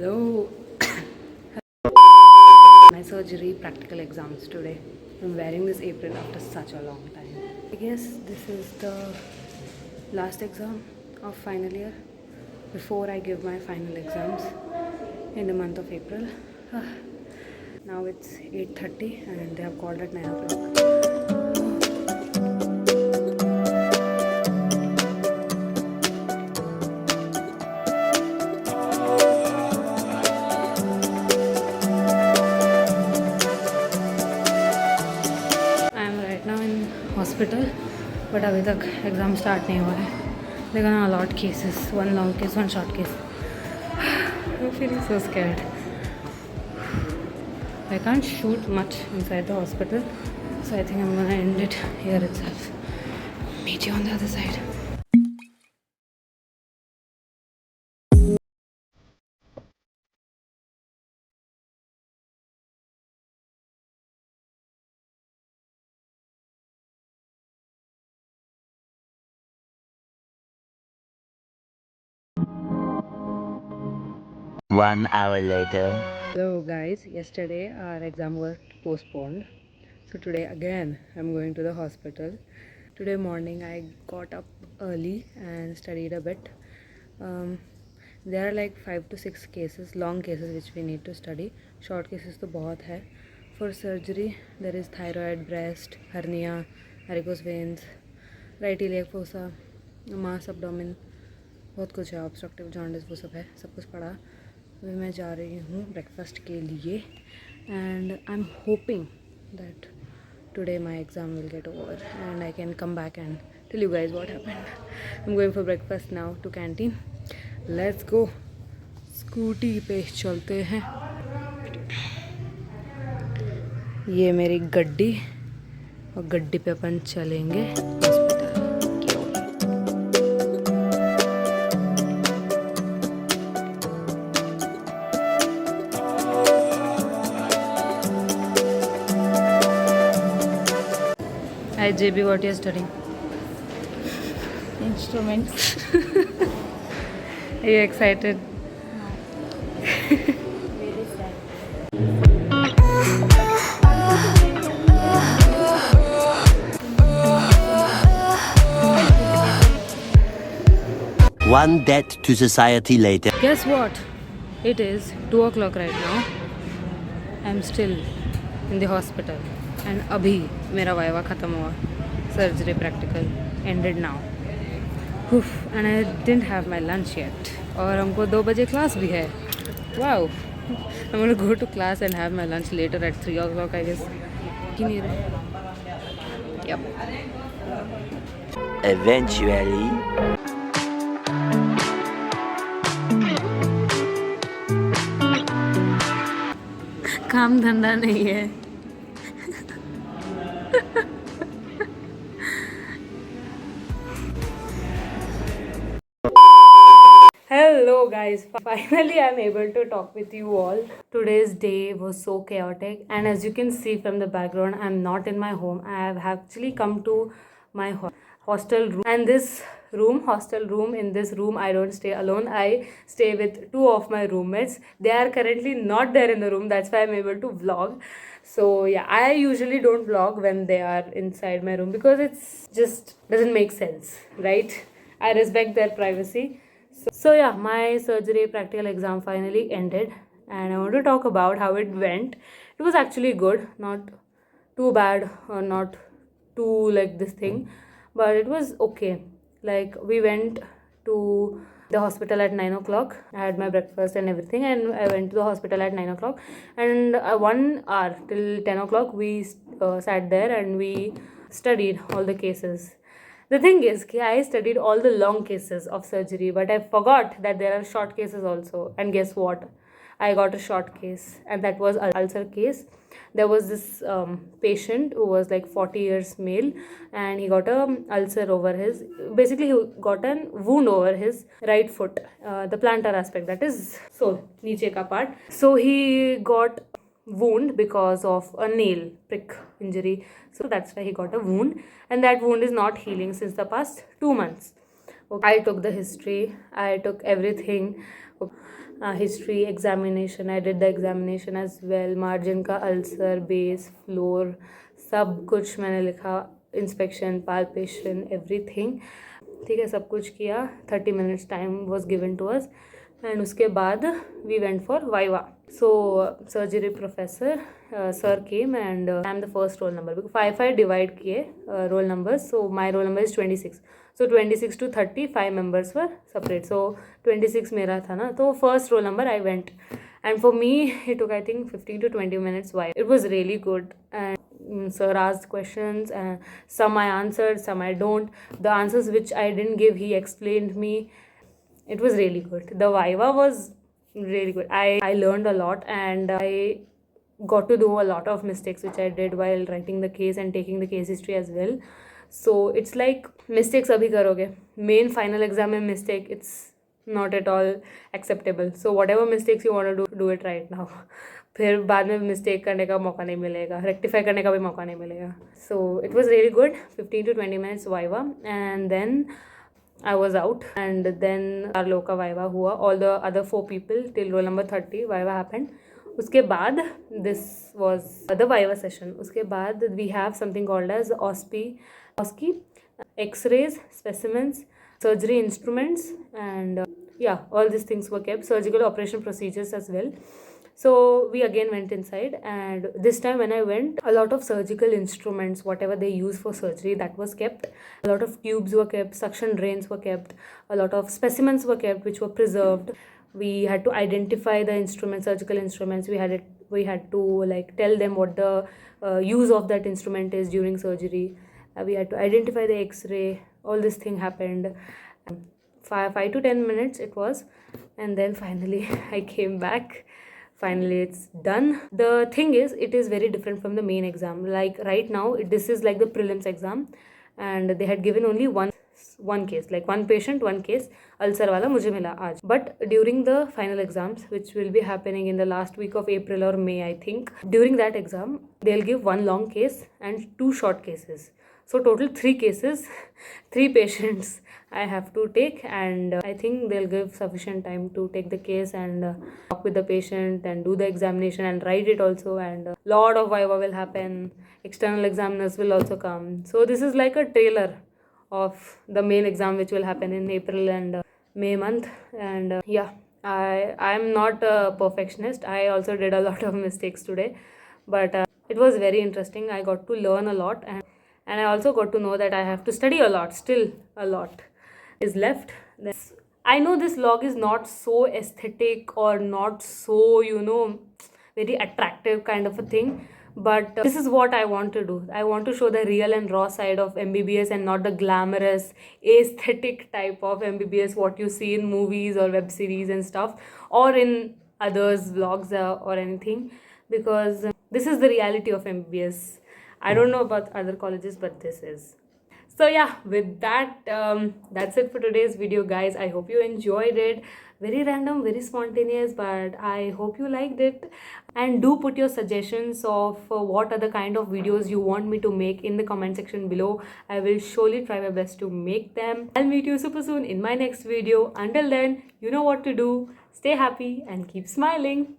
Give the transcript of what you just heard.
Hello. My surgery practical exams today. I'm wearing this apron after such a long time. I guess this is the last exam of final year before I give my final exams in the month of April. Now it's 8:30 and they have called at 9 o'clock. I am right now in hospital, but अभी तक exam start नहीं हुआ है. They're gonna allot cases, one long case, one short case. I'm feeling so scared. I can't shoot much inside the hospital, so I think I'm gonna end it here itself. Meet you on the other side. One hour later. Hello guys, yesterday our exam was postponed. So today again I'm going to the hospital. Today morning I got up early and studied a bit. There are like 5 to 6 cases, long cases which we need to study. Short cases तो बहुत है. For surgery there is thyroid, breast, hernia, varicose veins, right iliac fossa, mass abdomen, बहुत कुछ है. Obstructive jaundice वो सब है, सब कुछ पढ़ा. अभी मैं जा रही हूँ ब्रेकफास्ट के लिए and I am hoping that today my exam will get over and I can come back and tell you guys what happened. I am going for breakfast now to canteen. Let's go. Scooty पे चलते हैं. ये मेरी गड्डी और गड्डी पे अपन चलेंगे hospital. Hi JB, what you are studying? Instruments. Are you excited? Very sad. One debt to society later. Guess what? It is 2 o'clock right now. I'm still in the hospital. And अभी मेरा viva ख़त्म हुआ. Surgery practical ended now. Oof, and I didn't have my lunch yet. और हमको 2 बजे class भी है. Wow. I'm gonna go to class and have my lunch later at 3 o'clock I guess. कि नहीं रहे. Yep. Eventually. काम धंधा नहीं है. Hello guys, finally I'm able to talk with you all. Today's day was so chaotic and as you can see from the background I'm not in my home. I have actually come to my hostel room, and this hostel room, in this room I don't stay alone. I stay with 2 of my roommates. They are currently not there in the room, that's why I'm able to vlog. So yeah, I usually don't vlog when they are inside my room because it's just doesn't make sense, right? I respect their privacy. So yeah, my surgery practical exam finally ended and I want to talk about how it went. It was actually good, not too bad or not too like this thing, but it was okay. Like we went to the hospital at 9 o'clock. I had my breakfast and everything and I went to the hospital at 9 o'clock, and 1 hour till 10 o'clock we sat there and we studied all the cases. The thing is, I studied all the long cases of surgery, but I forgot that there are short cases also. And guess what? I got a short case, and that was ulcer case. There was this patient who was like 40 years male, and he got a ulcer over his. Basically, he got a wound over his right foot, the plantar aspect, that is sole, niche ka part. So he got wound because of a nail prick injury, so that's why he got a wound, and that wound is not healing since the past 2 months. Okay. I took the history, I took everything. history examination. I did the examination as well. Margin का ulcer, base, floor, सब कुछ मैंने लिखा. Inspection, palpation, everything. ठीक है, सब कुछ किया. 30 minutes time was given to us. And उसके बाद we went for Viva. So surgery professor sir came and I'm the first roll number because 5 divide किए roll numbers. So my roll number is 26. So 26 to 30 5 members were separate. So 26 मेरा था ना, तो first roll number I went. And for me it took I think 15 to 20 minutes. Why? It was really good. And sir asked questions and some I answered, some I don't. The answers which I didn't give, he explained me. It was really good. The Viva was really good. I learned a lot and I got to do a lot of mistakes which I did while writing the case and taking the case history as well. So it's like mistakes abhi karoge. Main final exam mein mistake, it's not at all acceptable. So whatever mistakes you want to do it right now. फिर बाद में mistake करने का मौका नहीं मिलेगा, rectify करने का भी मौका नहीं मिलेगा. So it was really good. 15 to 20 minutes Viva and then I was out and then our loka Viva हुआ. All the other 4 people till roll number 30 Viva happened. उसके बाद this was the Viva session. उसके बाद we have something called as OSCE, X-rays, specimens, surgery instruments and yeah, all these things were kept. Surgical operation procedures as well. So we again went inside and this time when I went, a lot of surgical instruments, whatever they use for surgery, that was kept. A lot of tubes were kept, suction drains were kept, a lot of specimens were kept which were preserved. We had to identify the instruments, surgical instruments. We had to like tell them what the use of that instrument is during surgery. We had to identify the X-ray. All this thing happened. 5 to 10 minutes it was, and then finally I came back. Finally it's done. The thing is, it is very different from the main exam. Like right now this is like the prelims exam and they had given only one case, like one patient, one case. Ulcer wala mujhe mila aaj. But during the final exams, which will be happening in the last week of April or May I think, during that exam they'll give one long case and 2 short cases. So total 3 cases, 3 patients I have to take, and I think they'll give sufficient time to take the case and talk with the patient and do the examination and write it also, and lot of Viva will happen. External examiners will also come. So this is like a trailer of the main exam which will happen in April and May month. And yeah, I'm not a perfectionist. I also did a lot of mistakes today, but it was very interesting. I got to learn a lot, and I also got to know that I have to study a lot. Still a lot is left. I know this vlog is not so aesthetic or not so, very attractive kind of a thing, but this is what I want to do. I want to show the real and raw side of MBBS and not the glamorous aesthetic type of MBBS what you see in movies or web series and stuff, or in others vlogs or anything, because this is the reality of MBBS. I don't know about other colleges, but this is. So yeah, with that, that's it for today's video, guys. I hope you enjoyed it. Very random, very spontaneous, but I hope you liked it. And do put your suggestions of what are the kind of videos you want me to make in the comment section below. I will surely try my best to make them. I'll meet you super soon in my next video. Until then, you know what to do. Stay happy and keep smiling.